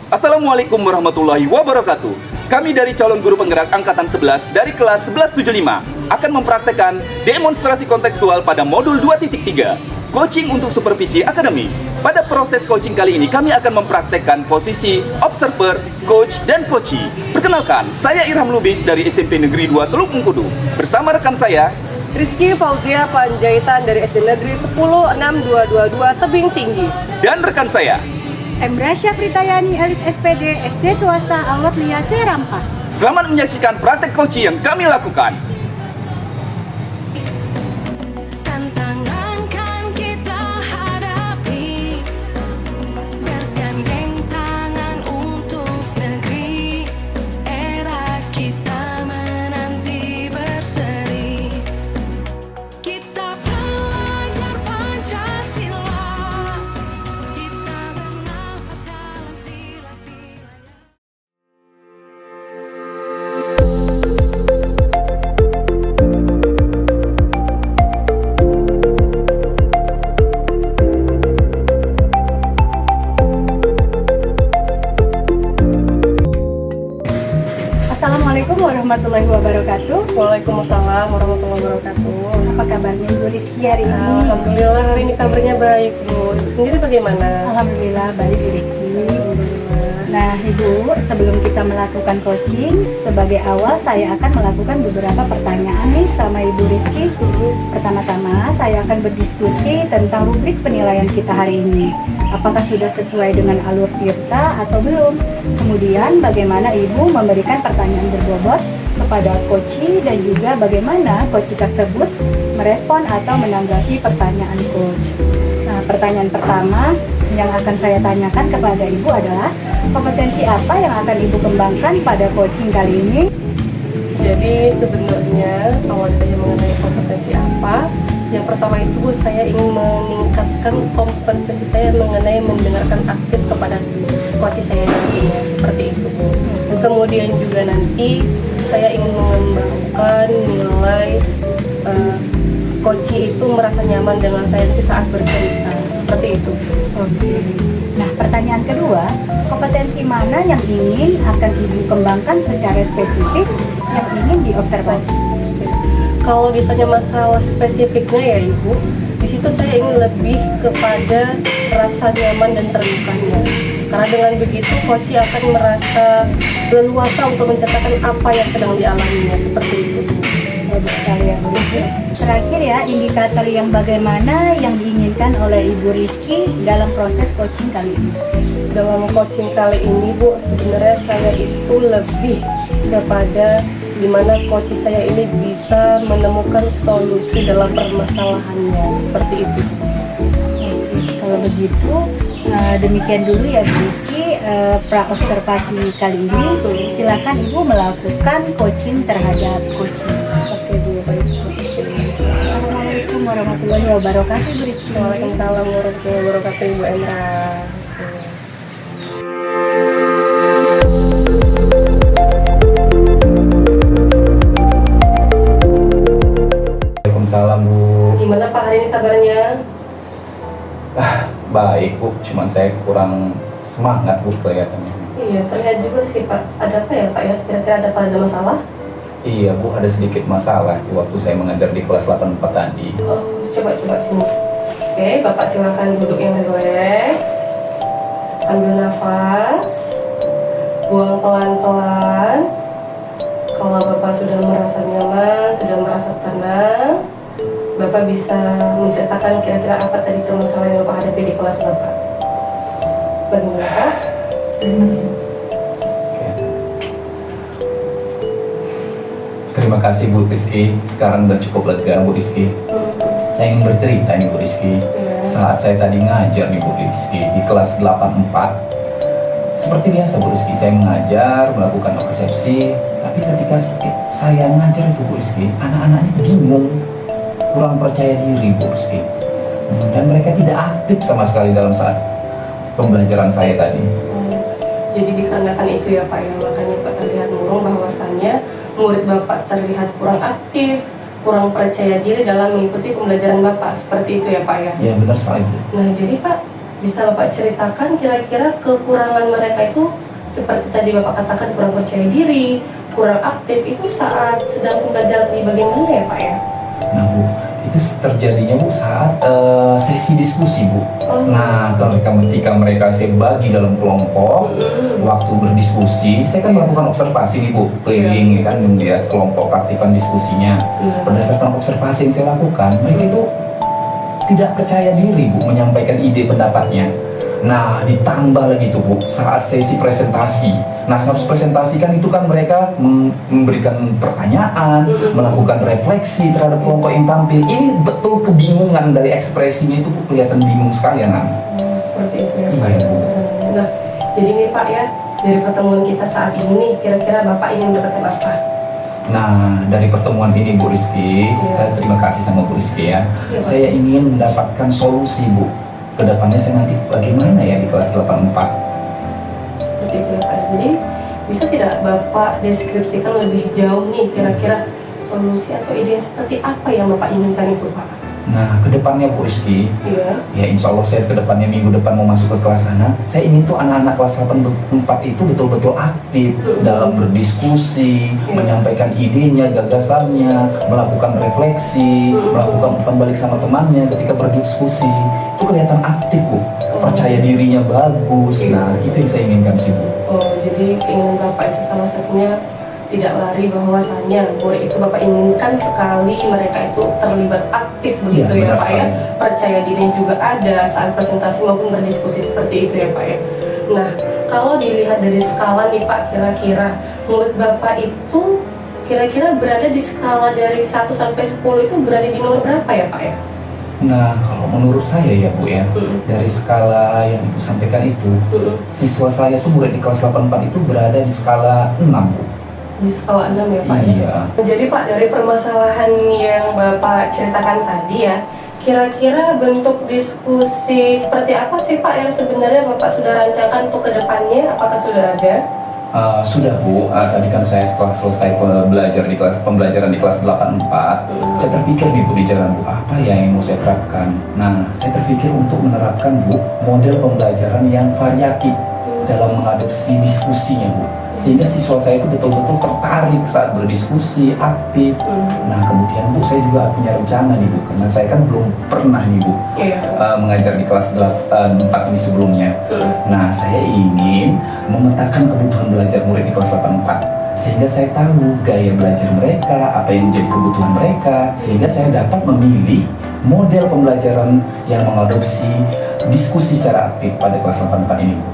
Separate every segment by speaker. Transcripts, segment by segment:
Speaker 1: Assalamualaikum warahmatullahi wabarakatuh. Kami dari calon guru penggerak Angkatan 11 dari kelas 1175 akan mempraktekkan demonstrasi kontekstual pada modul 2.3, coaching untuk supervisi akademis. Pada proses coaching kali ini kami akan mempraktekkan posisi observer, coach, dan coachee. Perkenalkan, saya Irham Lubis dari SMP Negeri 2 Teluk Mengkudu. Bersama rekan saya,
Speaker 2: Rizky Fauzia Panjaitan dari SD Negeri 106222 Tebing Tinggi.
Speaker 1: dan rekan saya.
Speaker 3: Emrasya Pritayani Elis SPD SD Swasta Awatlia Serampa.
Speaker 1: Selamat menyaksikan praktek coaching yang kami lakukan.
Speaker 4: Tantangan kan kita hadapi, bergandeng tangan untuk negeri, era kita menanti berseri. Kita belajar Pancasila, kita bernafas dalam sila-silanya.
Speaker 3: Assalamualaikum warahmatullahi wabarakatuh.
Speaker 2: Waalaikumsalam warahmatullahi wabarakatuh.
Speaker 3: Apa kabarnya Ibu Rizky hari ini?
Speaker 2: Alhamdulillah hari ini kabarnya baik, Bu. Ibu sendiri bagaimana?
Speaker 3: Alhamdulillah baik Ibu Rizky. Nah Ibu, sebelum kita melakukan coaching, sebagai awal saya akan melakukan beberapa pertanyaan nih sama Ibu Rizky. Pertama-tama saya akan berdiskusi tentang rubrik penilaian kita hari ini. Apakah sudah sesuai dengan alur Tirta atau belum? Kemudian bagaimana Ibu memberikan pertanyaan berbobot kepada coachee dan juga bagaimana coach tersebut merespon atau menanggapi pertanyaan coach. Nah, pertanyaan pertama yang akan saya tanyakan kepada Ibu adalah kompetensi apa yang akan Ibu kembangkan pada coaching kali ini?
Speaker 2: Jadi sebenarnya kalau ditanya mengenai kompetensi apa, yang pertama itu Bu, saya ingin meningkatkan kompetensi saya mengenai mendengarkan aktif kepada coach saya nantinya, seperti itu Bu. Kemudian juga nanti saya ingin mengembangkan nilai coach itu merasa nyaman dengan saya di saat bercerita, seperti itu.
Speaker 3: Oke. Nah, pertanyaan kedua, kompetensi mana yang ingin akan Ibu kembangkan secara spesifik yang ingin diobservasi?
Speaker 2: Kalau ditanya masalah spesifiknya ya Ibu, di situ saya ingin lebih kepada rasa nyaman dan terbukanya. Karena dengan begitu coach akan merasa leluasa untuk menceritakan apa yang sedang dialaminya, seperti itu.
Speaker 3: Bagus sekali ya Bu Rizky. Terakhir ya, indikator yang bagaimana yang diinginkan oleh Ibu Rizky dalam proses coaching kali ini?
Speaker 2: Dalam coaching kali ini Bu, sebenarnya saya itu lebih kepada dimana coach saya ini bisa menemukan solusi dalam permasalahannya, seperti itu.
Speaker 3: Oke, kalau begitu demikian dulu ya Bu Rizky pra-observasi kali ini. Silakan Ibu melakukan coaching terhadap coaching.
Speaker 2: Oke Bu, baik.
Speaker 3: Assalamualaikum warahmatullahi wabarakatuh Bu Rizky.
Speaker 2: Waalaikumsalam warahmatullahi wabarakatuh Ibu Emra.
Speaker 5: Waalaikumsalam Bu.
Speaker 2: Gimana Pak hari ini kabarnya?
Speaker 5: Baik Bu, cuman saya kurang semangat Bu kelihatannya.
Speaker 2: Iya, terlihat juga sih Pak. Ada apa ya Pak ya? Kira-kira ada masalah?
Speaker 5: Iya Bu, ada sedikit masalah di waktu saya mengajar di kelas 84 tadi.
Speaker 2: Oh, coba sini. Oke, Bapak silakan duduk yang rileks. Ambil nafas. Buang pelan-pelan. Kalau Bapak sudah merasa nyaman, sudah merasa tenang, Bapak bisa menceritakan kira-kira apa tadi permasalahan yang Bapak hadapi di kelas Bapak. Bagaimana Pak?
Speaker 5: Oke. Terima kasih Bu Rizky, sekarang udah cukup lega Bu Rizky. Saya ingin bercerita nih Bu Rizky. Saat saya tadi ngajar nih Bu Rizky di kelas 84, seperti biasa Bu Rizky, saya mengajar, melakukan persepsi. Tapi ketika saya ngajar itu Bu Rizky, anak-anaknya bingung, kurang percaya diri Bu Rizky. Dan mereka tidak aktif sama sekali dalam saat pembelajaran saya tadi.
Speaker 2: Jadi dikarenakan itu ya Pak ya, makanya Pak terlihat murung bahwasannya murid Bapak terlihat kurang aktif, kurang percaya diri dalam mengikuti pembelajaran Bapak, seperti itu ya Pak ya?
Speaker 5: Ya benar sekali Bu.
Speaker 2: Nah jadi Pak, bisa Bapak ceritakan kira-kira kekurangan mereka itu seperti tadi Bapak katakan kurang percaya diri, kurang aktif itu saat sedang pembelajaran di bagian mana ya Pak ya?
Speaker 5: Nah Bu, itu terjadinya Bu saat sesi diskusi Bu. Nah ketika mereka saya bagi dalam kelompok, waktu berdiskusi, saya kan melakukan observasi nih Bu, keliling ya kan, melihat kelompok aktifan diskusinya. Berdasarkan observasi yang saya lakukan, mereka itu tidak percaya diri Bu menyampaikan ide pendapatnya. Nah ditambah lagi tuh Bu saat sesi presentasi. Nah saat presentasi kan itu kan mereka memberikan pertanyaan, melakukan refleksi terhadap kelompok yang tampil. Ini betul kebingungan dari ekspresinya itu Bu, kelihatan bingung sekali anak.
Speaker 2: Seperti itu ya Pak.
Speaker 5: Iya, Bu.
Speaker 2: Nah jadi nih Pak ya, dari pertemuan kita saat ini nih, kira-kira Bapak ingin mendapatkan apa?
Speaker 5: Nah, dari pertemuan ini Bu Rizky, saya terima kasih sama Bu Rizky ya.
Speaker 2: Iya, Pak.
Speaker 5: Saya ingin mendapatkan solusi Bu. Kedepannya saya nanti bagaimana ya di kelas 84.
Speaker 2: Seperti itu ya Pak. Jadi bisa tidak Bapak deskripsikan lebih jauh nih kira-kira solusi atau ide seperti apa yang Bapak inginkan itu Pak?
Speaker 5: Nah, kedepannya Bu Rizky,
Speaker 2: Iya.
Speaker 5: ya insya Allah saya kedepannya minggu depan mau masuk ke kelas sana. Saya ingin tuh anak-anak kelas 84 itu betul-betul aktif dalam berdiskusi, menyampaikan idenya, gagasannya, melakukan refleksi, melakukan umpan balik sama temannya ketika berdiskusi. Itu kelihatan aktif Bu, percaya dirinya bagus. Nah, itu yang saya inginkan sih Bu.
Speaker 2: Oh, jadi keinginan Bapak itu salah satunya tidak lari bahwasanya murid itu Bapak inginkan sekali mereka itu terlibat aktif begitu
Speaker 5: Iya,
Speaker 2: ya
Speaker 5: benar
Speaker 2: Pak ya.
Speaker 5: sekali.
Speaker 2: Percaya diri juga ada saat presentasi maupun berdiskusi seperti itu ya Pak ya. Nah, kalau dilihat dari skala nih Pak, kira-kira murid Bapak itu kira-kira berada di skala dari 1 sampai 10 itu berada di nomor berapa ya Pak ya?
Speaker 5: Nah, kalau menurut saya ya Bu ya, dari skala yang Ibu sampaikan itu, siswa saya tuh murid di kelas 84 itu berada di skala 6 Bu.
Speaker 2: Di skala 6 ya Pak
Speaker 5: Iya.
Speaker 2: ya. Jadi Pak, dari permasalahan yang Bapak ceritakan tadi ya, kira-kira bentuk diskusi seperti apa sih Pak yang sebenarnya Bapak sudah rancangkan untuk kedepannya? Apakah sudah ada?
Speaker 5: Sudah Bu, tadi kan saya setelah selesai pembelajaran di kelas 84, saya terpikir nih Bu di jalan Bu, apa ya yang mau saya terapkan? Nah, saya terpikir untuk menerapkan Bu, model pembelajaran yang variatif dalam mengadopsi diskusinya Bu. Sehingga siswa saya itu betul-betul tertarik saat berdiskusi, aktif. Nah, kemudian Bu, saya juga punya rencana nih Bu, karena saya kan belum pernah nih Bu mengajar di kelas 4 ini sebelumnya. Nah, saya ingin memetakan kebutuhan belajar murid di kelas 84 sehingga saya tahu gaya belajar mereka, apa yang menjadi kebutuhan mereka, sehingga saya dapat memilih model pembelajaran yang mengadopsi diskusi secara aktif pada kelas 84 ini Bu.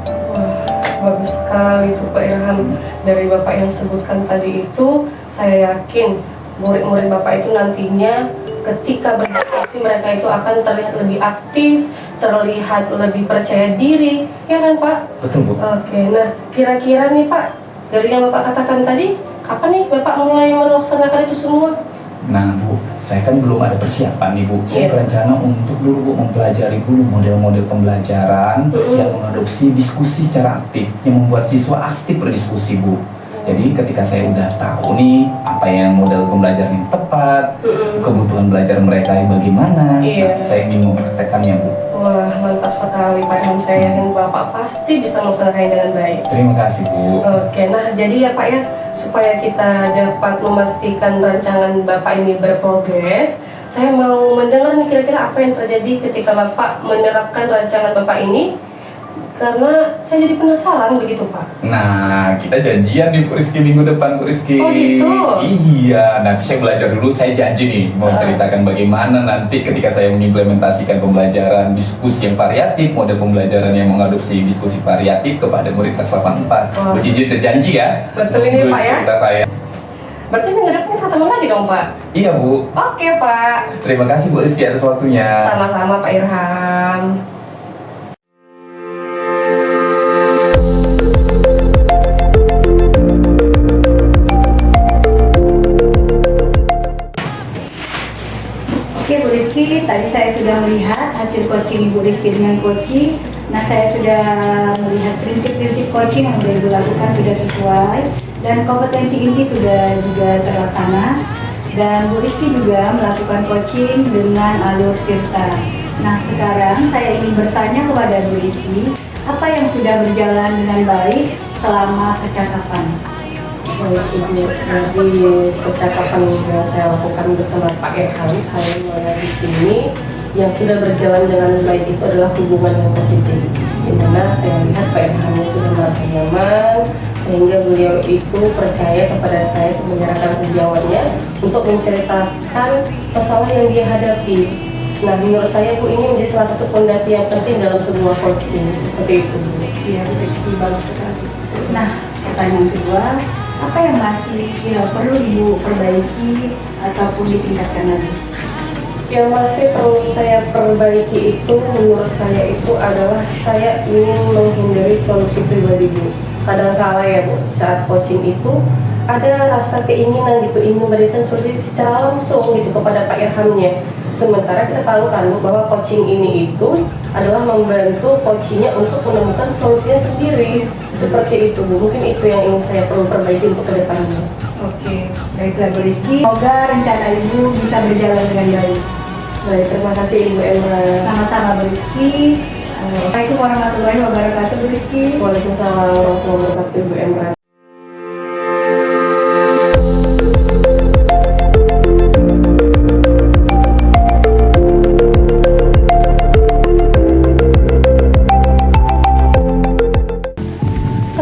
Speaker 2: Bagus sekali tuh Pak Irham. Dari Bapak yang sebutkan tadi itu, saya yakin murid-murid Bapak itu nantinya ketika berdiskusi mereka itu akan terlihat lebih aktif, terlihat lebih percaya diri, ya kan Pak?
Speaker 5: Betul Bu.
Speaker 2: Oke, nah kira-kira nih Pak, dari yang Bapak katakan tadi, kapan nih Bapak mulai melaksanakan itu semua?
Speaker 5: Nah Bu, saya kan belum ada persiapan nih Bu. Saya
Speaker 2: Iya.
Speaker 5: berencana untuk dulu Bu mempelajari dulu model-model pembelajaran yang mengadopsi diskusi secara aktif, yang membuat siswa aktif berdiskusi Bu. Jadi ketika saya udah tahu nih apa yang model pembelajaran yang tepat, kebutuhan belajar mereka yang bagaimana,
Speaker 2: Iya.
Speaker 5: nanti saya ingin mempraktekkannya Bu.
Speaker 2: Wah, mantap sekali Pak Irham. Saya yakin Bapak pasti bisa melaksanakannya dengan baik.
Speaker 5: Terima kasih Bu.
Speaker 2: Oke, nah jadi ya Pak ya, supaya kita dapat memastikan rancangan Bapak ini berprogres, saya mau mendengar nih kira-kira apa yang terjadi ketika Bapak menerapkan rancangan Bapak ini, karena saya jadi penasaran begitu Pak.
Speaker 5: Nah, kita janjian nih Bu Rizky minggu depan Bu Rizky.
Speaker 2: Oh, gitu?
Speaker 5: Iya, nanti saya belajar dulu, saya janji nih mau ceritakan bagaimana nanti ketika saya mengimplementasikan pembelajaran diskusi yang variatif, model pembelajaran yang mengadopsi diskusi variatif kepada murid kelas 84.
Speaker 2: Wah.
Speaker 5: Bu Jinjin terjanji ya.
Speaker 2: Betul ini,
Speaker 5: Menurut
Speaker 2: Pak, ya?
Speaker 5: cerita saya.
Speaker 2: Berarti minggu depan ketemu lagi dong Pak?
Speaker 5: Iya Bu.
Speaker 2: Oke Pak.
Speaker 5: Terima kasih Bu Rizky atas waktunya.
Speaker 2: Sama-sama Pak Irham.
Speaker 3: Oke Bu Rizky, tadi saya sudah melihat hasil coaching Ibu Rizky dengan coaching. Nah, saya sudah melihat prinsip-prinsip coaching yang sudah dilakukan sudah sesuai, dan kompetensi inti sudah juga terlaksana. Dan Bu Rizky juga melakukan coaching dengan alur Tirta. Nah, sekarang saya ingin bertanya kepada Bu Rizky, apa yang sudah berjalan dengan baik selama percakapan?
Speaker 2: Baik Ibu, jadi percakapan yang saya lakukan bersama Pak Erhan, saya melihat di sini yang sudah berjalan dengan baik itu adalah hubungan yang positif, di mana saya lihat Pak Erhan sudah merasa nyaman, sehingga beliau itu percaya kepada saya menyerahkan sejauhnya untuk menceritakan masalah yang dia hadapi. Nah, menurut saya Bu, ini menjadi salah satu fondasi yang penting dalam sebuah coaching, seperti itu.
Speaker 3: Ya, Bu Rizky, bagus sekali. Nah, pertanyaan kedua, apa yang masih perlu Ibu perbaiki ataupun ditingkatkan lagi?
Speaker 2: Yang masih perlu saya perbaiki itu, menurut saya itu adalah saya ingin menghindari solusi pribadi Bu. Kadang-kala ya Bu, saat coaching itu ada rasa keinginan gitu, ingin memberikan solusi secara langsung gitu kepada Pak Irhamnya. Sementara kita tahu kan Bu, bahwa coaching ini itu adalah membantu coachingnya untuk menemukan solusinya sendiri. Seperti itu Bu, mungkin itu yang ingin saya perlu perbaiki untuk kedepannya.
Speaker 3: Oke, baiklah Bu Rizky. Semoga rencana Ibu bisa berjalan dengan baik.
Speaker 2: Baik, terima kasih Ibu Emma.
Speaker 3: Sama-sama Bu Rizky. Assalamualaikum warahmatullahi wabarakatuh Bu Rizky.
Speaker 2: Waalaikumsalam warahmatullahi wabarakatuh Ibu Emma.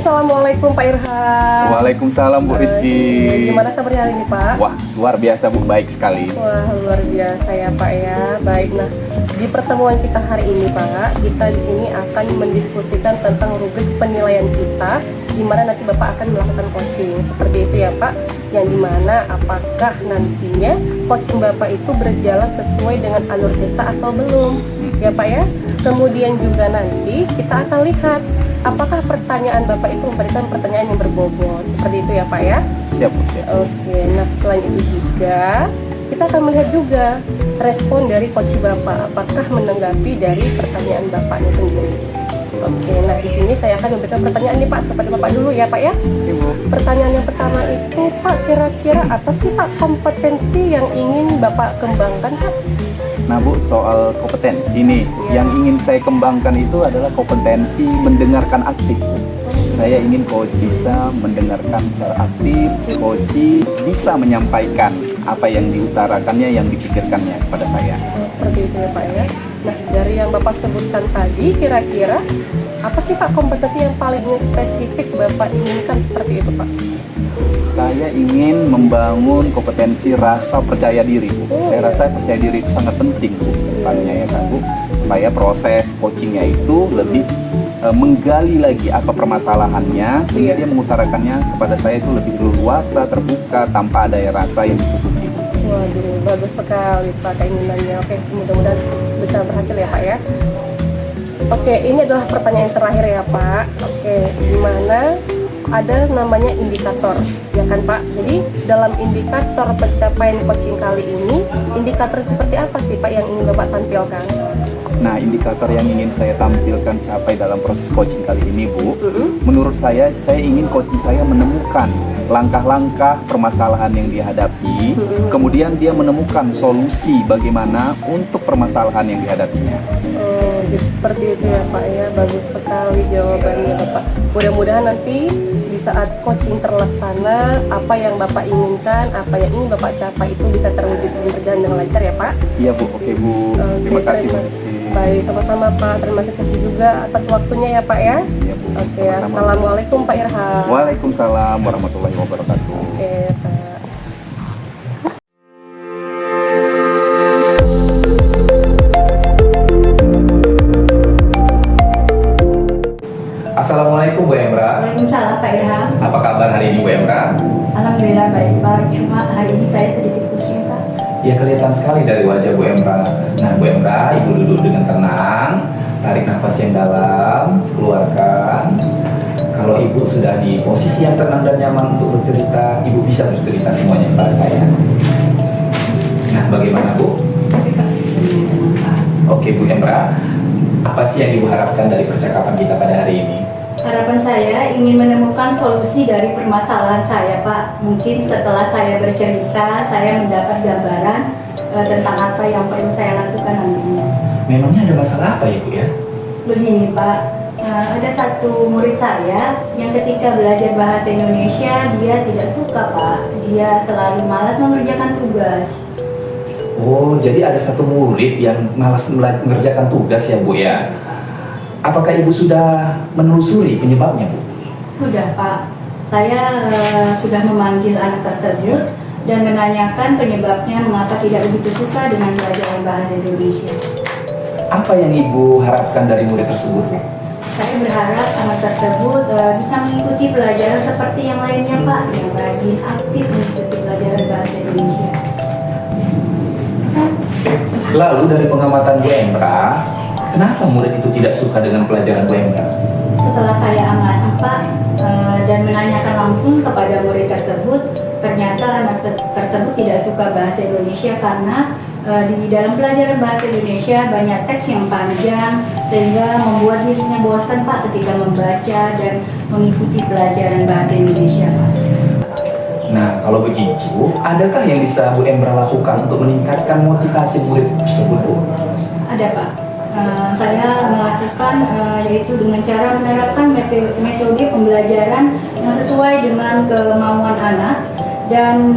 Speaker 2: Assalamualaikum Pak Irham.
Speaker 5: Waalaikumsalam Bu Rizky.
Speaker 2: Gimana kabarnya hari ini Pak?
Speaker 5: Wah, luar biasa Bu, baik sekali.
Speaker 2: Wah, luar biasa ya Pak ya. Baik, nah di pertemuan kita hari ini Pak, kita di sini akan mendiskusikan tentang rubrik penilaian kita, di mana nanti Bapak akan melakukan coaching. Seperti itu ya Pak, yang dimana apakah nantinya coaching Bapak itu berjalan sesuai dengan alur kita atau belum, ya Pak ya. Kemudian juga nanti kita akan lihat apakah pertanyaan Bapak itu memberikan pertanyaan yang berbobot. Seperti itu ya Pak ya.
Speaker 5: Siap Bu, siap.
Speaker 2: Oke, nah selain itu juga kita akan melihat juga respon dari coach Bapak, apakah menanggapi dari pertanyaan Bapaknya sendiri. Oke, nah di sini saya akan memberikan pertanyaan nih Pak kepada Bapak dulu ya Pak ya.
Speaker 5: Ibu.
Speaker 2: Pertanyaan yang pertama itu Pak, kira-kira apa sih Pak kompetensi yang ingin Bapak kembangkan Pak?
Speaker 5: Nah Bu, soal kompetensi nih,
Speaker 2: Iya.
Speaker 5: yang ingin saya kembangkan itu adalah kompetensi mendengarkan aktif. Saya ingin coach bisa mendengarkan secara aktif, coach bisa menyampaikan apa yang diutarakannya, yang dipikirkannya kepada saya.
Speaker 2: Oh, seperti itu ya Pak ya. Nah, dari yang Bapak sebutkan tadi, kira-kira apa sih Pak kompetensi yang paling spesifik Bapak inginkan seperti itu Pak?
Speaker 5: Saya ingin membangun kompetensi rasa percaya diri Bu. Saya rasa percaya diri itu sangat penting Bu, depannya ya kan Bu, supaya proses coachingnya itu lebih menggali lagi apa permasalahannya, sehingga dia mengutarakannya kepada saya itu lebih leluasa, terbuka, tanpa ada rasa yang ditutupi.
Speaker 2: Waduh, bagus sekali Pak keinginannya. Oke, mudah-mudahan bisa berhasil ya Pak ya. Oke, ini adalah pertanyaan yang terakhir ya Pak. Oke, gimana ada namanya indikator, ya kan Pak? Jadi dalam indikator pencapaian coaching kali ini, indikator seperti apa sih Pak yang ingin Bapak tampilkan?
Speaker 5: Nah, indikator yang ingin saya tampilkan capai dalam proses coaching kali ini Bu, menurut saya ingin coach saya menemukan langkah-langkah permasalahan yang dihadapi, kemudian dia menemukan solusi bagaimana untuk permasalahan yang dihadapinya.
Speaker 2: Oh, jadi seperti itu ya Pak ya. Bagus sekali jawabannya Bapak. Mudah-mudahan nanti di saat coaching terlaksana, apa yang Bapak inginkan, apa yang ingin Bapak capai itu bisa terwujud dan berjalan dengan lancar ya Pak.
Speaker 5: Iya Bu, oke Bu. Terima kasih Bu.
Speaker 2: Baik, sama-sama Pak. Terima kasih juga atas waktunya ya Pak ya.
Speaker 5: Iya Bu.
Speaker 2: Oke,
Speaker 5: Sama-sama.
Speaker 2: assalamualaikum Pak Irham.
Speaker 5: Waalaikumsalam warahmatullahi wabarakatuh.
Speaker 2: Oke, Pak.
Speaker 5: Assalamualaikum Bu Emra.
Speaker 3: Waalaikumsalam Pak Irham.
Speaker 5: Apa kabar hari ini Bu Emra?
Speaker 3: Alhamdulillah baik Pak. Cuma hari ini saya sedikit pusing Pak.
Speaker 5: Ya kelihatan sekali dari wajah Bu Emra. Nah Bu Emra, Ibu duduk dengan tenang, tarik nafas yang dalam, keluarkan. Kalau Ibu sudah di posisi yang tenang dan nyaman untuk bercerita, Ibu bisa bercerita semuanya kepada saya. Nah bagaimana Bu? Oke Bu Emra, apa sih yang Ibu harapkan dari percakapan kita pada hari ini?
Speaker 3: Harapan saya ingin menemukan solusi dari permasalahan saya Pak. Mungkin setelah saya bercerita, saya mendapat gambaran tentang apa yang perlu saya lakukan nantinya.
Speaker 5: Memangnya ada masalah apa ya Bu ya?
Speaker 3: Begini Pak, ada satu murid saya yang ketika belajar bahasa Indonesia dia tidak suka Pak, dia selalu malas mengerjakan tugas.
Speaker 5: Oh, jadi ada satu murid yang malas mengerjakan tugas ya Bu ya? Apakah Ibu sudah menelusuri penyebabnya Bu?
Speaker 3: Sudah Pak, saya sudah memanggil anak tersebut dan menanyakan penyebabnya mengapa tidak begitu suka dengan pelajaran bahasa Indonesia.
Speaker 5: Apa yang Ibu harapkan dari murid tersebut?
Speaker 3: Saya berharap anak tersebut bisa mengikuti pelajaran seperti yang lainnya Pak, yang rajin aktif mengikuti pelajaran bahasa Indonesia.
Speaker 5: Lalu dari pengamatan Bu Emra, kenapa murid itu tidak suka dengan pelajaran Bu Emra?
Speaker 3: Setelah saya amati Pak dan menanyakan langsung kepada murid tersebut, ternyata anak tersebut tidak suka bahasa Indonesia karena di dalam pelajaran bahasa Indonesia banyak teks yang panjang sehingga membuat dirinya bosan Pak ketika membaca dan mengikuti pelajaran bahasa Indonesia Pak.
Speaker 5: Nah, kalau begitu, adakah yang bisa Bu Emra lakukan untuk meningkatkan motivasi murid tersebut Bu?
Speaker 3: Ada Pak. Saya melakukan yaitu dengan cara menerapkan metode pembelajaran yang sesuai dengan kemauan anak dan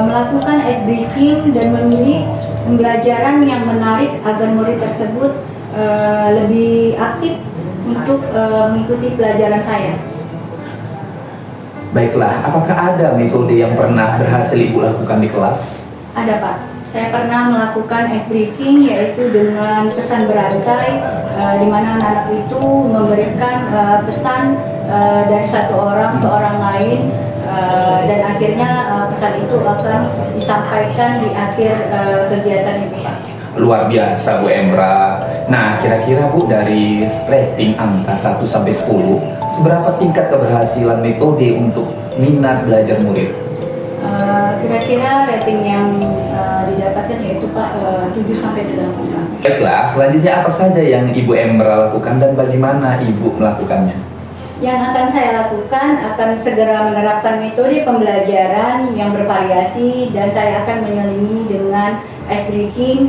Speaker 3: melakukan ice breaking dan memilih pembelajaran yang menarik agar murid tersebut lebih aktif untuk mengikuti pelajaran saya.
Speaker 5: Baiklah, apakah ada metode yang pernah berhasil Ibu lakukan di kelas?
Speaker 3: Ada Pak. Saya pernah melakukan ice breaking yaitu dengan pesan berantai di mana anak-anak itu memberikan pesan dari satu orang ke orang lain dan akhirnya pesan itu akan disampaikan di akhir kegiatan itu Pak.
Speaker 5: Luar biasa Bu Emra. Nah, kira-kira Bu dari rating angka 1 sampai 10, seberapa tingkat keberhasilan metode untuk minat belajar murid?
Speaker 3: Kira-kira rating yang didapatkan yaitu Pak 7 sampai 8.
Speaker 5: Baiklah, selanjutnya apa saja yang Ibu Emra lakukan dan bagaimana Ibu melakukannya?
Speaker 3: Yang akan saya lakukan akan segera menerapkan metode pembelajaran yang bervariasi dan saya akan menyelingi dengan ice breaking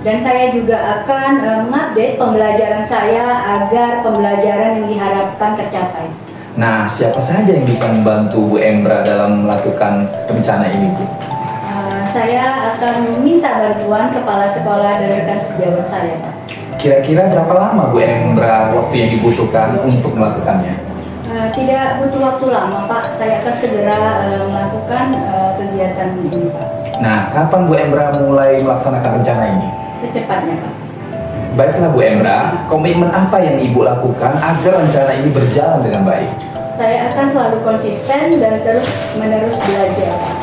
Speaker 3: dan saya juga akan mengupdate pembelajaran saya agar pembelajaran yang diharapkan tercapai.
Speaker 5: Nah, siapa saja yang bisa membantu Bu Emra dalam melakukan rencana ini Bu?
Speaker 3: Saya akan meminta bantuan kepala sekolah dan rekan sejawat saya Pak.
Speaker 5: Kira-kira berapa lama Bu Emra waktu yang dibutuhkan untuk melakukannya?
Speaker 3: Tidak butuh waktu lama Pak, saya akan segera melakukan kegiatan ini Pak.
Speaker 5: Nah, kapan Bu Emra mulai melaksanakan rencana ini?
Speaker 3: Secepatnya Pak.
Speaker 5: Baiklah Bu Emra, komitmen apa yang Ibu lakukan agar rencana ini berjalan dengan baik?
Speaker 3: Saya akan selalu konsisten dan terus menerus belajar Pak.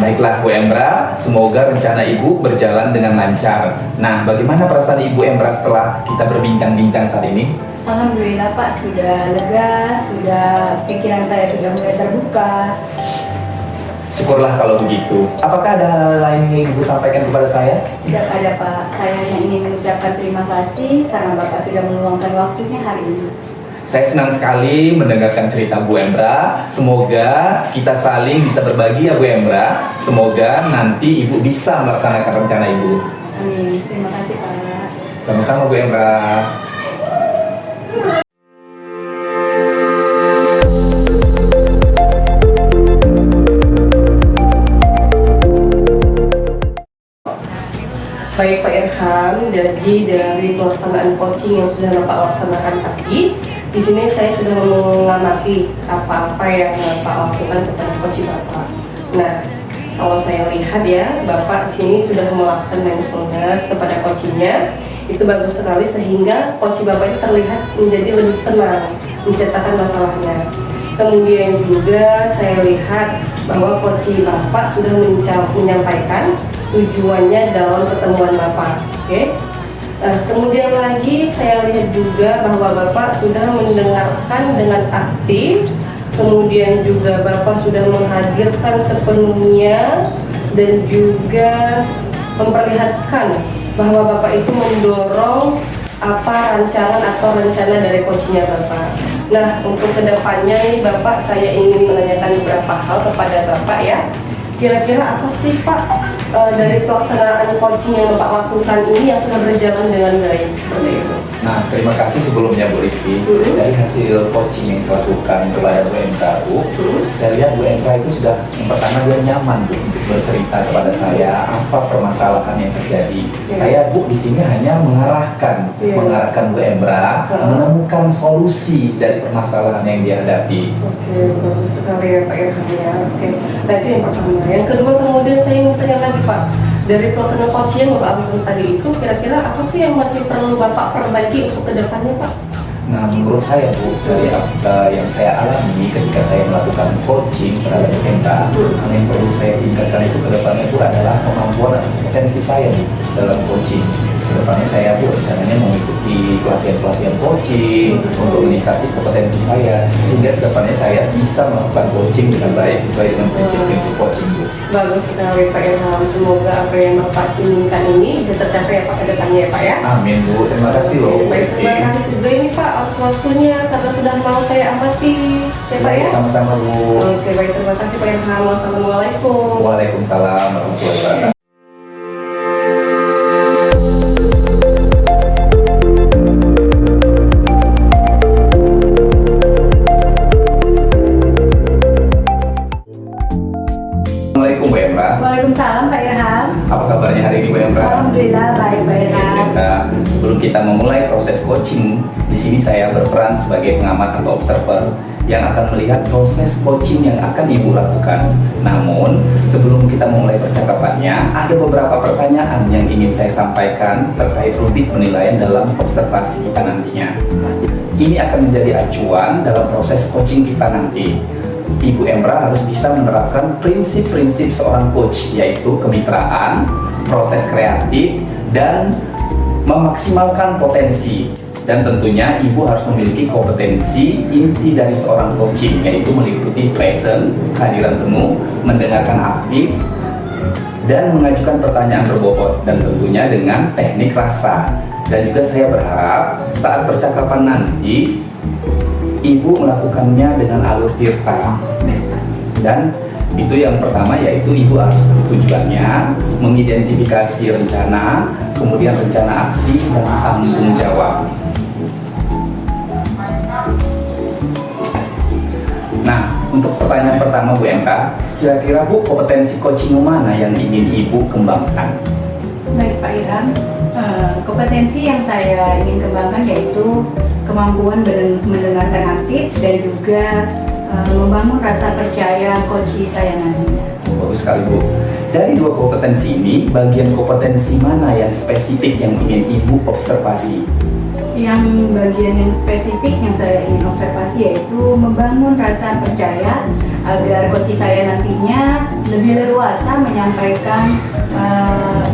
Speaker 5: Baiklah Bu Emra, semoga rencana Ibu berjalan dengan lancar. Nah, bagaimana perasaan Ibu Emra setelah kita berbincang-bincang saat ini?
Speaker 3: Alhamdulillah Pak, sudah lega, pikiran saya sudah mulai terbuka.
Speaker 5: Syukurlah kalau begitu. Apakah ada hal lain yang Ibu sampaikan kepada saya?
Speaker 3: Tidak ada Pak, saya hanya ingin mengucapkan terima kasih karena Bapak sudah meluangkan waktunya hari ini.
Speaker 5: Saya senang sekali mendengarkan cerita Bu Emra. Semoga kita saling bisa berbagi ya Bu Emra. Semoga nanti Ibu bisa melaksanakan rencana Ibu.
Speaker 3: Amin, terima kasih Pak.
Speaker 5: Sama-sama Bu Emra.
Speaker 2: Baik Pak Irham, jadi dari pelaksanaan coaching yang sudah Bapak laksanakan tadi, di sini saya sudah mengamati apa-apa yang Bapak lakukan kepada coach Bapak. Nah, kalau saya lihat ya, Bapak di sini sudah melakukan mindfulness kepada coachingnya, itu bagus sekali sehingga coach Bapak itu terlihat menjadi lebih tenang menceritakan masalahnya. Kemudian juga saya lihat bahwa coach Bapak sudah menyampaikan tujuannya dalam pertemuan Bapak. Oke. Kemudian lagi saya lihat juga bahwa Bapak sudah mendengarkan dengan aktif. Kemudian juga Bapak sudah menghadirkan sepenuhnya dan juga memperlihatkan bahwa Bapak itu mendorong apa rancangan atau rencana dari coachnya Bapak. Nah, untuk kedepannya nih Bapak, saya ingin menanyakan beberapa hal kepada Bapak ya. Kira-kira apa sih Pak dari pelaksanaan coaching yang Bapak lakukan ini yang sudah berjalan dengan baik seperti itu.
Speaker 5: Nah, terima kasih sebelumnya Bu Rizky. Dari hasil coaching yang saya lakukan kepada Bu Endra, Bu, saya lihat Bu Endra itu sudah yang pertama dia nyaman Bu untuk bercerita kepada saya apa permasalahan yang terjadi. Saya Bu di sini hanya mengarahkan Bu Endra menemukan solusi dari permasalahan yang dia hadapi.
Speaker 2: Oke, bagus sekali ya Pak Irham ya. Oke, nah itu yang pertama. Yang kedua kemudian saya ingin tanya lagi Pak, dari pelaksanaan coaching yang Bapak lakukan tadi itu kira-kira apa sih yang masih perlu Bapak perbaiki untuk kedepannya Pak?
Speaker 5: Nah, menurut saya Bu, dari apa yang saya alami ketika saya melakukan coaching terhadap Bu Endra, yang perlu saya tingkatkan itu ke depannya itu adalah kemampuan atau kompetensi saya Bu dalam coaching. Kedepannya saya Bu rencananya mengikuti pelatihan-pelatihan coaching untuk meningkati kompetensi saya, sehingga kedepannya saya bisa melakukan coaching dengan baik sesuai dengan prinsip-prinsip coaching Bu.
Speaker 2: Bagus sekali Pak Irham, semoga apa yang Bapak inginkan ini bisa tercapai ya Pak ke depannya ya Pak ya.
Speaker 5: Amin Bu, terima kasih loh Bu
Speaker 2: Baik,
Speaker 5: Rizky.
Speaker 2: terima kasih juga ini Pak atas waktunya karena sudah mau saya amati ya Pak ya.
Speaker 5: Sama-sama Bu.
Speaker 2: Oke baik, terima kasih Pak Irham. Wassalamualaikum.
Speaker 5: Waalaikumsalam warahmatullahi wabarakatuh. Assalamualaikum Bu Emra.
Speaker 3: Waalaikumsalam Pak Irham.
Speaker 5: Apa kabarnya hari ini Bu Emra?
Speaker 3: Alhamdulillah baik Pak Irham.
Speaker 5: Sebelum kita memulai proses coaching, di sini saya berperan sebagai pengamat atau observer yang akan melihat proses coaching yang akan Ibu lakukan. Namun, sebelum kita memulai percakapannya, ada beberapa pertanyaan yang ingin saya sampaikan terkait rubrik penilaian dalam observasi kita nantinya. Ini akan menjadi acuan dalam proses coaching kita nanti. Ibu Emra harus bisa menerapkan prinsip-prinsip seorang coach, yaitu kemitraan, proses kreatif, dan memaksimalkan potensi. Dan tentunya Ibu harus memiliki kompetensi inti dari seorang coaching, yaitu meliputi present, kehadiran penuh, mendengarkan aktif, dan mengajukan pertanyaan berbobot, dan tentunya dengan teknik rasa. Dan juga saya berharap saat percakapan nanti Ibu melakukannya dengan alur tirta. Dan itu yang pertama, yaitu Ibu harus tujuannya mengidentifikasi rencana, kemudian rencana aksi, dan tanggung jawab. Nah, untuk pertanyaan pertama Bu Emra, kira-kira Bu kompetensi coaching mana yang ingin Ibu kembangkan?
Speaker 3: Baik Pak Irham, kompetensi yang saya ingin kembangkan yaitu kemampuan mendengarkan aktif dan juga membangun rasa percaya coach saya nantinya.
Speaker 5: Bagus sekali Bu. Dari dua kompetensi ini, bagian kompetensi mana yang spesifik yang ingin Ibu observasi?
Speaker 3: Yang bagian yang spesifik yang saya ingin observasi yaitu membangun rasa percaya agar coach saya nantinya lebih leluasa menyampaikan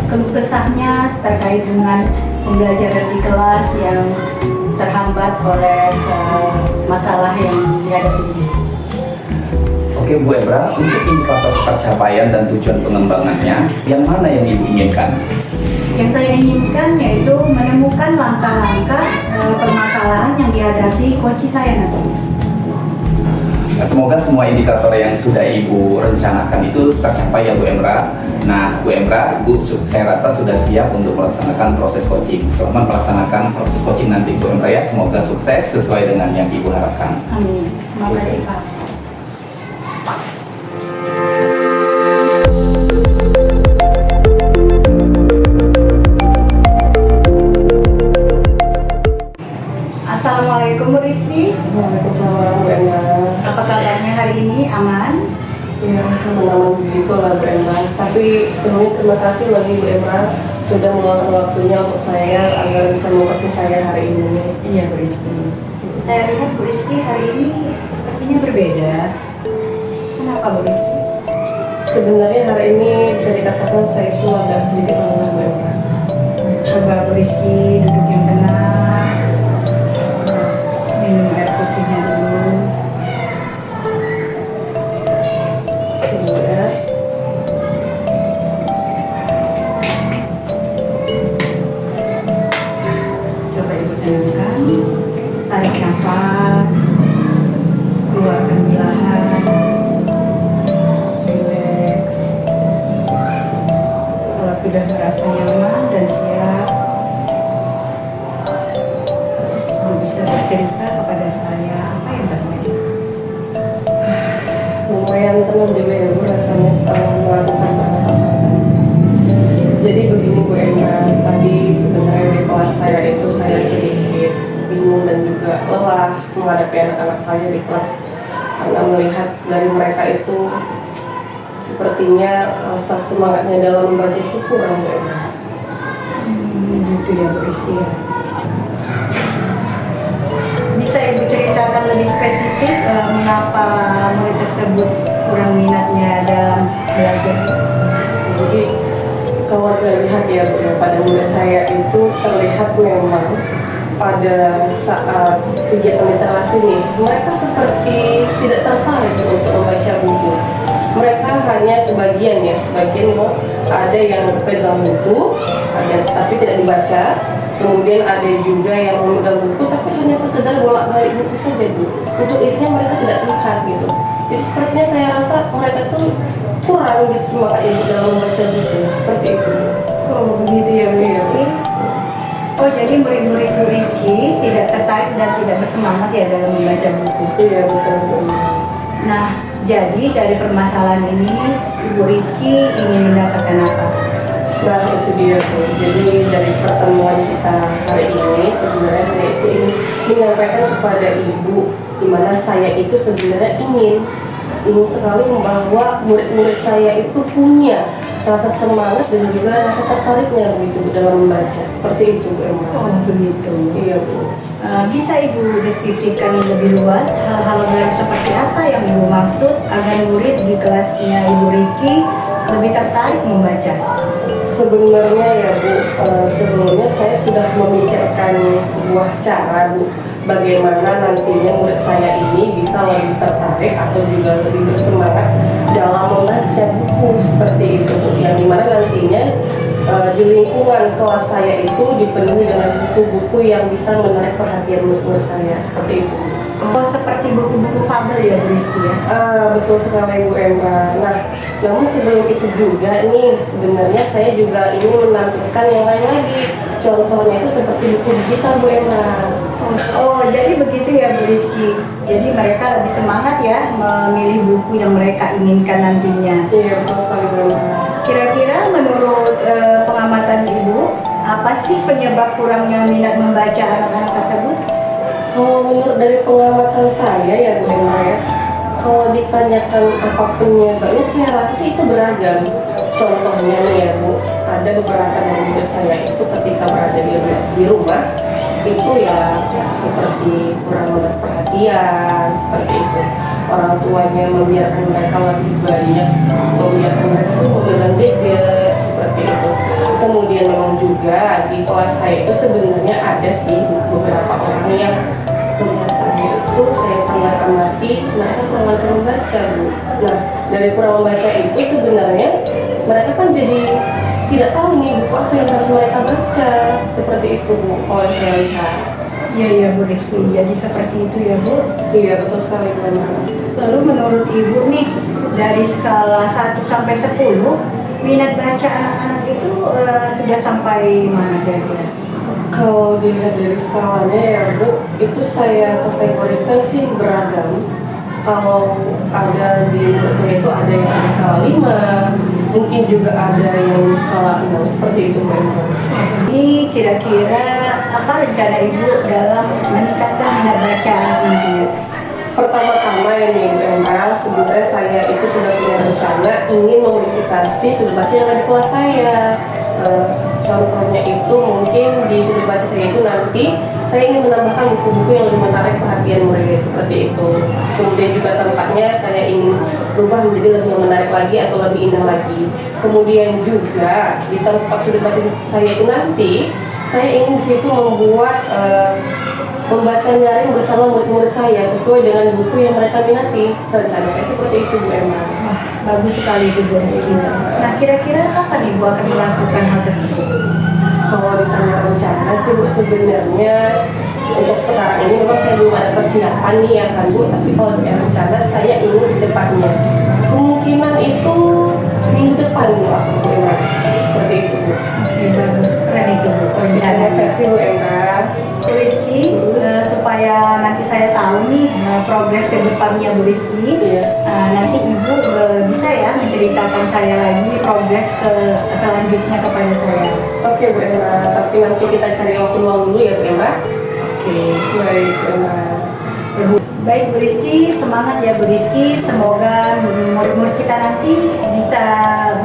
Speaker 3: keluh kesahnya terkait dengan pembelajaran di kelas yang terhambat oleh masalah yang dihadapinya.
Speaker 5: Oke Bu Emra, untuk indikator pencapaian dan tujuan pengembangannya, yang mana yang Ibu inginkan?
Speaker 3: Yang saya inginkan yaitu menemukan langkah-langkah permasalahan yang dihadapi coach saya nantinya.
Speaker 5: Semoga semua indikator yang sudah Ibu rencanakan itu tercapai ya Bu Emra. Nah Bu Emra, Ibu saya rasa sudah siap untuk melaksanakan proses coaching. Selamat melaksanakan proses coaching nanti Bu Emra ya. Semoga sukses sesuai dengan yang Ibu harapkan.
Speaker 3: Amin. Terima kasih Pak. Assalamualaikum Bu Rizky.
Speaker 2: Waalaikumsalam Bu Emra.
Speaker 3: Apa kabarnya hari ini? Aman?
Speaker 2: Ya, aman-aman begitu lah Bu Emra. Tapi sebelumnya terima kasih lagi Bu Emra sudah meluangkan waktunya untuk saya agar bisa mengcoaching saya hari ini.
Speaker 3: Iya Bu Rizky. Saya lihat Bu Rizky hari ini sepertinya berbeda. Kenapa Bu Rizky?
Speaker 2: Sebenarnya hari ini bisa dikatakan saya itu agak sedikit lelah Bu Emra.
Speaker 3: Coba Bu Rizky duduk yang tenang. Minum air putihnya dulu.
Speaker 2: Sini ya.
Speaker 3: Coba Ibu tenangkan. Tarik nafas. Keluarkan perlahan. Relax. kepada saya, apa yang terjadi?
Speaker 2: Lumayan tenang juga ya Bu rasanya setelah melakukan pernapasan. Jadi begini Bu Emma, tadi sebenarnya di kelas saya itu saya sedikit bingung dan juga lelah menghadapi anak-anak saya di kelas karena melihat dari mereka itu sepertinya rasa semangatnya dalam membaca itu kurang Bu Emma.
Speaker 3: Gitu ya Bu Rizky ya. Bisa Ibu ceritakan lebih spesifik mengapa murid tersebut kurang minatnya dalam belajar?
Speaker 2: Jadi kalau terlihat ya Bu, pada murid saya itu terlihat memang pada saat kegiatan literasi nih mereka seperti tidak tertarik untuk membaca buku. Mereka hanya sebagian ada yang pegang buku, tapi tidak dibaca. Kemudian ada juga yang memegang buku tapi hanya sekedar bolak-balik buku saja Bu. Untuk isinya mereka tidak lihat gitu. Jadi sepertinya saya rasa mereka tuh kurang gitu semangatnya dalam membaca buku seperti itu.
Speaker 3: Oh begitu ya Bu Rizky. Oh jadi murid-murid Bu Rizky tidak tertarik dan tidak bersemangat ya dalam membaca buku.
Speaker 2: Iya betul.
Speaker 3: Nah jadi dari permasalahan ini Bu Rizky ingin mendapatkan apa?
Speaker 2: Nah itu dia Bu. Jadi dari pertemuan kita hari ini sebenarnya saya itu ingin menyampaikan kepada Ibu di mana saya itu sebenarnya ingin sekali bahwa murid-murid saya itu punya rasa semangat dan juga rasa tertariknya begitu dalam membaca seperti itu Bu Emma.
Speaker 3: Oh begitu.
Speaker 2: Iya Bu.
Speaker 3: Bisa Ibu deskripsikan lebih luas hal-hal baru seperti apa yang Ibu maksud agar murid di kelasnya Ibu Rizky lebih tertarik membaca?
Speaker 2: Sebenarnya ya Bu, sebelumnya saya sudah memikirkan sebuah cara Bu, bagaimana nantinya murid saya ini bisa lebih tertarik atau juga lebih bersemangat dalam membaca buku seperti itu Bu, yang dimana nantinya di lingkungan kelas saya itu dipenuhi dengan buku-buku yang bisa menarik perhatian murid saya seperti itu.
Speaker 3: Oh seperti buku-buku fabel ya Bu Rizky ya?
Speaker 2: Betul sekali Bu Emma. Nah, namun sebelum itu juga nih sebenarnya saya juga ingin menampilkan yang lain lagi. Contohnya itu seperti buku digital Bu Emma.
Speaker 3: Oh jadi begitu ya Bu Rizky. Jadi mereka lebih semangat ya memilih buku yang mereka inginkan nantinya.
Speaker 2: Iya betul sekali Bu Emma.
Speaker 3: Kira-kira menurut pengamatan Ibu, apa sih penyebab kurangnya minat membaca anak-anak tersebut?
Speaker 2: Kalau menurut dari pengamatan saya ya Bu Emma ya, kalau ditanyakan apa penyebabnya saya rasa sih itu beragam. Contohnya nih ya Bu, ada beberapa dari murid saya itu ketika berada di rumah itu ya seperti kurang mendapat perhatian seperti itu. Orang tuanya membiarkan mereka lebih banyak, membiarkan mereka tuh memegang gadget seperti itu. Kemudian memang juga di kelas saya itu sebenarnya ada sih beberapa orang yang kelihatannya itu saya pernah amati mereka kurang lancar membaca Bu. Nah dari kurang membaca itu sebenarnya mereka kan jadi tidak tahu nih buku apa yang harus mereka baca seperti itu Bu, kalau saya lihat.
Speaker 3: Iya ya Bu Rizky, jadi seperti itu ya Bu.
Speaker 2: Iya betul sekali Bu Emma.
Speaker 3: Lalu menurut Ibu nih, dari skala 1 sampai 10, minat baca anak-anak itu sudah sampai mana kira-kira?
Speaker 2: Kalau dilihat dari skalanya ya Bu, itu saya kategorikan sih beragam. Kalau ada di menurut saya itu ada yang di skala 5, mungkin juga ada yang di skala 6, seperti itu Bu Emma.
Speaker 3: Ini kira-kira apa rencana Ibu dalam meningkatkan minat baca anak-anak?
Speaker 2: Pertama-tama ya nih Bu Emma, sebenarnya saya itu sudah punya rencana ingin memodifikasi sudut baca yang ada di kelas saya. Contohnya itu mungkin di sudut baca saya itu nanti saya ingin menambahkan buku-buku yang lebih menarik perhatian murid seperti itu. Kemudian juga tempatnya saya ingin berubah menjadi lebih menarik lagi atau lebih indah lagi. Kemudian juga di tempat sudut baca saya itu nanti saya ingin di situ membuat membaca nyaring bersama murid-murid saya sesuai dengan buku yang mereka minati. Rencana saya seperti itu Bu Emma.
Speaker 3: Wah, bagus sekali itu Bu Rizky. Nah, kira-kira kapan Ibu akan melakukan hal tersebut?
Speaker 2: Kalau ditanya rencana sih Bu, sebenarnya untuk sekarang ini memang saya belum ada persiapan nih ya kan Bu, tapi kalau ditanya rencana saya ingin secepatnya. Kemungkinan itu minggu depan Bu, Bu Emma. Seperti itu Bu.
Speaker 3: Oke, bagus. Keren itu Bu.
Speaker 2: Rencana versi Bu Emma.
Speaker 3: Bu Rizky, supaya supaya nanti saya tahu nih progres ke depannya Bu Rizky.
Speaker 2: Iya.
Speaker 3: Nanti Ibu bisa ya menceritakan saya lagi progres ke selanjutnya kepada saya.
Speaker 2: Oke Bu Emra, tapi nanti kita cari waktu luang dulu ya Bu Emra.
Speaker 3: Oke.
Speaker 2: Baik Bu Emra.
Speaker 3: Baik Bu Rizky, semangat ya Bu Rizky. Semoga murid-murid kita nanti bisa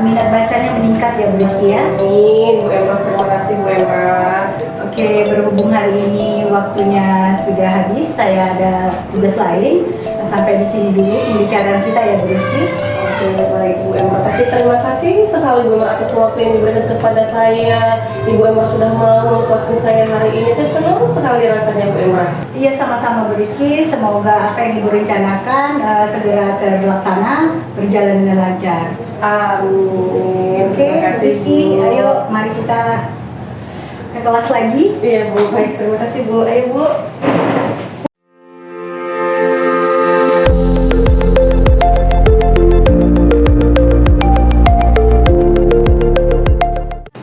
Speaker 3: minat bacanya meningkat ya Bu Rizky ya.
Speaker 2: Amin Bu Emra, terima kasih Bu Emra.
Speaker 3: Oke, berhubung hari ini waktunya sudah habis, saya ada tugas lain. Sampai di sini dulu pembicaraan kita ya Bu Rizky.
Speaker 2: Oke, baik Bu Emra. Tapi terima kasih sekali Bu Emra atas waktu yang diberikan kepada saya. Ibu Emra sudah mau coaching saya hari ini. Saya senang sekali rasanya Bu Emra.
Speaker 3: Iya, sama-sama Bu Rizky. Semoga apa yang Ibu rencanakan segera terlaksana, berjalan dengan lancar.
Speaker 2: Amin.
Speaker 3: Oke,
Speaker 2: Terima
Speaker 3: Bu
Speaker 2: kasih
Speaker 3: Rizky,
Speaker 2: Bu.
Speaker 3: ayo mari kita ke kelas lagi.
Speaker 2: Iya Bu, baik. Terima kasih Bu. Ayo Bu.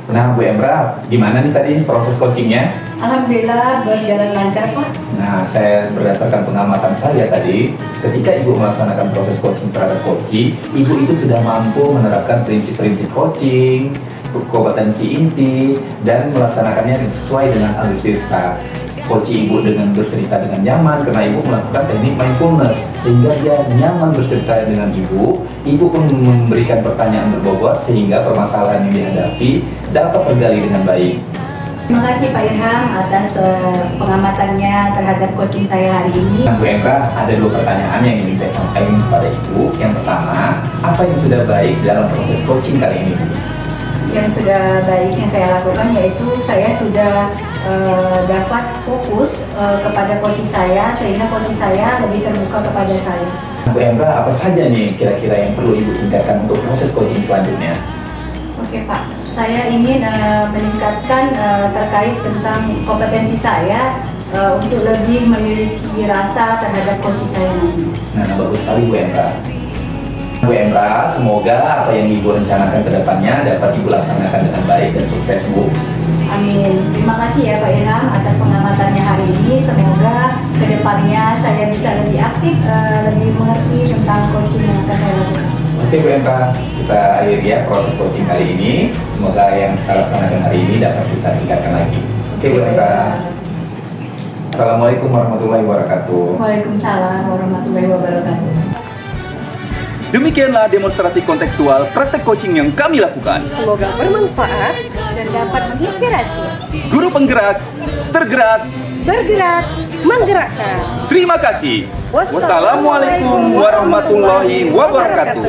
Speaker 5: Nah, Bu Emra, gimana nih tadi proses coachingnya?
Speaker 3: Alhamdulillah berjalan lancar Pak.
Speaker 5: Nah, saya berdasarkan pengamatan saya tadi, ketika Ibu melaksanakan proses coaching terhadap coaching, Ibu itu sudah mampu menerapkan prinsip-prinsip coaching, kompetensi inti, dan melaksanakannya sesuai dengan alur coaching Ibu dengan bercerita dengan nyaman karena Ibu melakukan teknik mindfulness sehingga dia nyaman bercerita dengan Ibu. Ibu pun memberikan pertanyaan berbobot sehingga permasalahan yang dihadapi dapat tergali dengan baik.
Speaker 3: Terima kasih Pak Irham atas pengamatannya terhadap coaching saya hari ini.
Speaker 5: Nah, Bu Emra, ada 2 pertanyaan yang ingin saya sampaikan kepada Ibu. Yang pertama, apa yang sudah baik dalam proses coaching kali ini, Bu?
Speaker 3: Yang sudah baik yang saya lakukan yaitu saya sudah dapat fokus kepada coaching saya sehingga coaching saya lebih terbuka kepada saya.
Speaker 5: Bu Emra, apa saja nih kira-kira yang perlu Ibu tingkatkan untuk proses coaching selanjutnya?
Speaker 3: Oke Pak, saya ingin meningkatkan terkait tentang kompetensi saya untuk lebih memiliki rasa terhadap coaching saya nanti.
Speaker 5: Nah, bagus sekali Bu Emra. Bu Emra, semoga apa yang Ibu rencanakan ke depannya dapat Ibu laksanakan dengan baik dan sukses, Bu.
Speaker 3: Amin. Terima kasih ya Pak Ilham atas pengamatannya hari ini. Semoga kedepannya saya bisa lebih aktif, lebih mengerti tentang coaching yang akan saya lakukan.
Speaker 5: Oke Bu Emra, kita akhiri ya proses coaching kali ini. Semoga yang kita laksanakan hari ini dapat kita tingkatkan lagi. Oke Bu Emra. Assalamualaikum warahmatullahi wabarakatuh.
Speaker 3: Waalaikumsalam warahmatullahi wabarakatuh.
Speaker 1: Demikianlah demonstrasi kontekstual praktek coaching yang kami lakukan.
Speaker 2: Semoga bermanfaat.
Speaker 3: Dan dapat menginspirasi,
Speaker 1: Guru penggerak, tergerak.
Speaker 2: Bergerak, menggerakkan.
Speaker 1: Terima kasih. Wassalamualaikum warahmatullahi wabarakatuh.